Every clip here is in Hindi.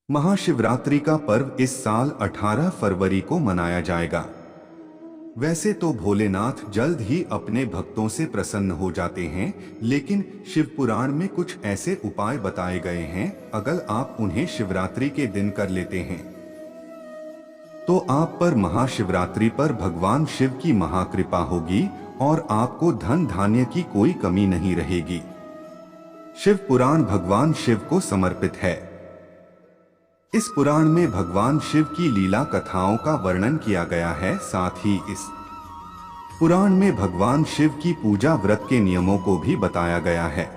महाशिवरात्रि का पर्व इस साल 18 फरवरी को मनाया जाएगा। वैसे तो भोलेनाथ जल्द ही अपने भक्तों से प्रसन्न हो जाते हैं, लेकिन शिव पुराण में कुछ ऐसे उपाय बताए गए हैं, अगर आप उन्हें शिवरात्रि के दिन कर लेते हैं तो आप पर महाशिवरात्रि पर भगवान शिव की महाकृपा होगी और आपको धन धान्य की कोई कमी नहीं रहेगी। शिव पुराण भगवान शिव को समर्पित है। इस पुराण में भगवान शिव की लीला कथाओं का वर्णन किया गया है। साथ ही इस पुराण में भगवान शिव की पूजा व्रत के नियमों को भी बताया गया है।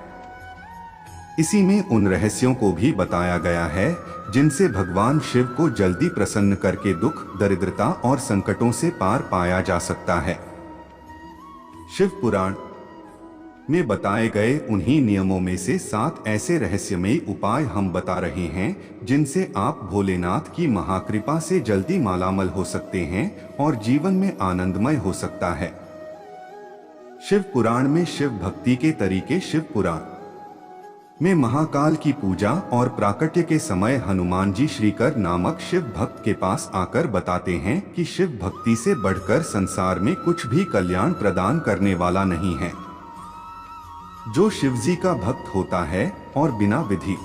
इसी में उन रहस्यों को भी बताया गया है जिनसे भगवान शिव को जल्दी प्रसन्न करके दुख, दरिद्रता और संकटों से पार पाया जा सकता है। शिव पुराण में बताए गए उन्हीं नियमों में से 7 ऐसे रहस्यमयी उपाय हम बता रहे हैं जिनसे आप भोलेनाथ की महाकृपा से जल्दी मालामाल हो सकते हैं और जीवन में आनंदमय हो सकता है। शिव पुराण में शिव भक्ति के तरीके। शिव पुराण में महाकाल की पूजा और प्राकट्य के समय हनुमान जी श्रीकर नामक शिव भक्त के पास आकर बताते हैं कि शिव भक्ति से बढ़कर संसार में कुछ भी कल्याण प्रदान करने वाला नहीं है। जो शिवजी का भक्त होता है और बिना विधि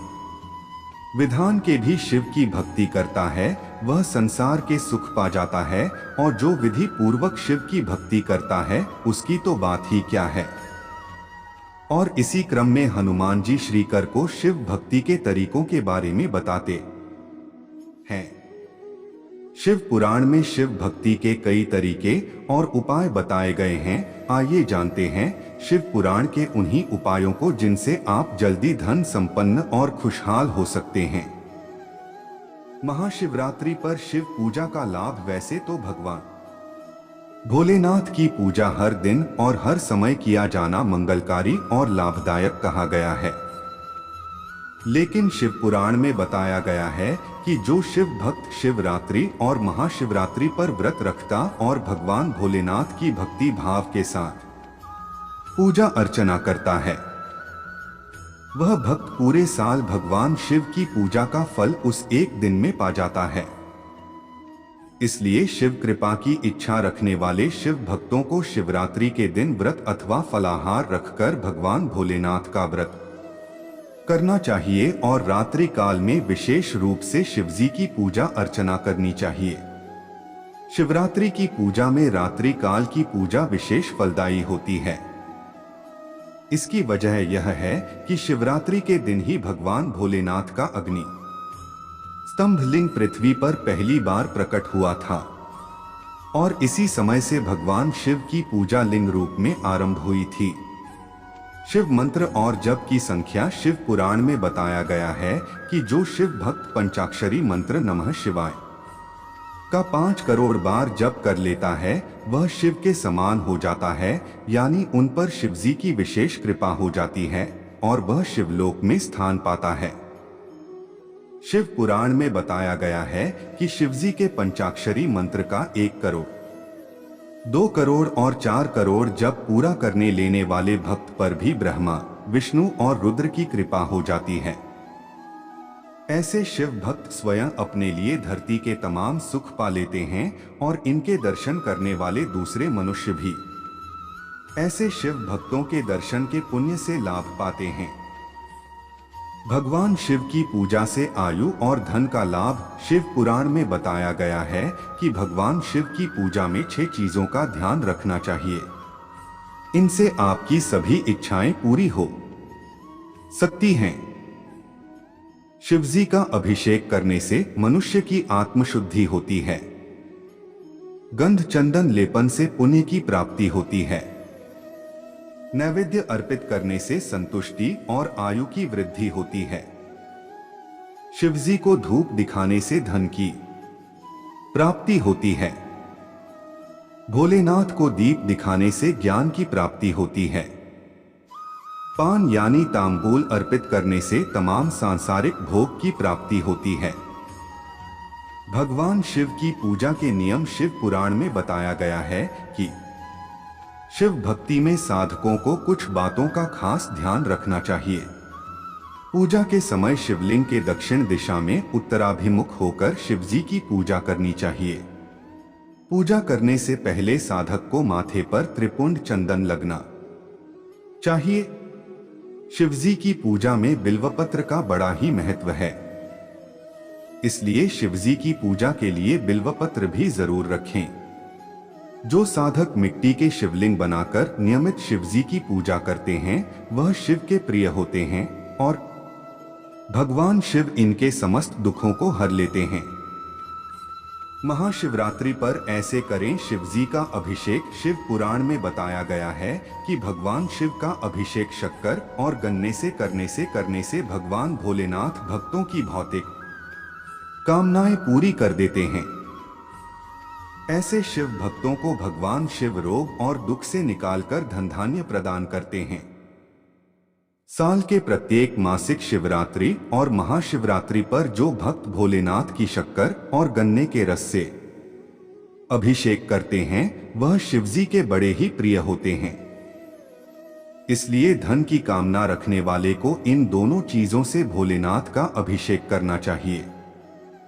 विधान के भी शिव की भक्ति करता है, वह संसार के सुख पा जाता है, और जो विधि पूर्वक शिव की भक्ति करता है उसकी तो बात ही क्या है। और इसी क्रम में हनुमान जी श्रीकर को शिव भक्ति के तरीकों के बारे में बताते हैं। शिव पुराण में शिव भक्ति के कई तरीके और उपाय बताए गए हैं। आइए जानते हैं शिव पुराण के उन्हीं उपायों को जिनसे आप जल्दी धन संपन्न और खुशहाल हो सकते हैं। महाशिवरात्रि पर शिव पूजा का लाभ। वैसे तो भगवान भोलेनाथ की पूजा हर दिन और हर समय किया जाना मंगलकारी और लाभदायक कहा गया है, लेकिन शिव पुराण में बताया गया है कि जो शिव भक्त शिवरात्रि और महाशिवरात्रि पर व्रत रखता और भगवान भोलेनाथ की भक्ति भाव के साथ पूजा अर्चना करता है, वह भक्त पूरे साल भगवान शिव की पूजा का फल उस एक दिन में पा जाता है। इसलिए शिव कृपा की इच्छा रखने वाले शिव भक्तों को शिवरात्रि के दिन व्रत अथवा फलाहार रखकर भगवान भोलेनाथ का व्रत करना चाहिए और रात्रि काल में विशेष रूप से शिवजी की पूजा अर्चना करनी चाहिए। शिवरात्रि की पूजा में रात्रि काल की पूजा विशेष फलदायी होती है। इसकी वजह यह है कि शिवरात्रि के दिन ही भगवान भोलेनाथ का अग्नि स्तंभ लिंग पृथ्वी पर पहली बार प्रकट हुआ था और इसी समय से भगवान शिव की पूजा लिंग रूप में आरंभ हुई थी। शिव मंत्र और जप की संख्या। शिव पुराण में बताया गया है कि जो शिव भक्त पंचाक्षरी मंत्र नमः शिवाय का 5 करोड़ बार जप कर लेता है वह शिव के समान हो जाता है, यानी उन पर शिवजी की विशेष कृपा हो जाती है और वह शिवलोक में स्थान पाता है। शिव पुराण में बताया गया है कि शिवजी के पंचाक्षरी मंत्र का 1 करोड़, 2 करोड़ और 4 करोड़ जप पूरा करने लेने वाले भक्त पर भी ब्रह्मा, विष्णु और रुद्र की कृपा हो जाती है। ऐसे शिव भक्त स्वयं अपने लिए धरती के तमाम सुख पा लेते हैं और इनके दर्शन करने वाले दूसरे मनुष्य भी ऐसे शिव भक्तों के दर्शन के पुण्य से लाभ पाते हैं। भगवान शिव की पूजा से आयु और धन का लाभ। शिव पुराण में बताया गया है कि भगवान शिव की पूजा में 6 चीजों का ध्यान रखना चाहिए। इनसे आपकी सभी इच्छाएं पूरी हो सकती हैं। शिवजी का अभिषेक करने से मनुष्य की आत्मशुद्धि होती है। गंध चंदन लेपन से पुण्य की प्राप्ति होती है। नैवेद्य अर्पित करने से संतुष्टि और आयु की वृद्धि होती है। शिवजी को धूप दिखाने से धन की प्राप्ति होती है। भोलेनाथ को दीप दिखाने से ज्ञान की प्राप्ति होती है। पान यानी तांबूल अर्पित करने से तमाम सांसारिक भोग की प्राप्ति होती है। भगवान शिव की पूजा के नियम। शिव पुराण में बताया गया है कि शिव भक्ति में साधकों को कुछ बातों का खास ध्यान रखना चाहिए। पूजा के समय शिवलिंग के दक्षिण दिशा में उत्तराभिमुख होकर शिवजी की पूजा करनी चाहिए। पूजा करने से पहले साधक को माथे पर त्रिपुंड चंदन लगना चाहिए। शिवजी की पूजा में बिल्वपत्र का बड़ा ही महत्व है, इसलिए शिवजी की पूजा के लिए बिल्वपत्र भी जरूर रखें। जो साधक मिट्टी के शिवलिंग बनाकर नियमित शिवजी की पूजा करते हैं वह शिव के प्रिय होते हैं और भगवान शिव इनके समस्त दुखों को हर लेते हैं। महाशिवरात्रि पर ऐसे करें। शिवजी का अभिषेक शिव पुराण में बताया गया है कि भगवान शिव का अभिषेक शक्कर और गन्ने से करने से भगवान भोलेनाथ भक्तों की भौतिक कामनाएं पूरी कर देते हैं। ऐसे शिव भक्तों को भगवान शिव रोग और दुख से निकालकर धन धान्य प्रदान करते हैं। साल के प्रत्येक मासिक शिवरात्रि और महाशिवरात्रि पर जो भक्त भोलेनाथ की शक्कर और गन्ने के रस से अभिषेक करते हैं वह शिवजी के बड़े ही प्रिय होते हैं। इसलिए धन की कामना रखने वाले को इन दोनों चीजों से भोलेनाथ का अभिषेक करना चाहिए।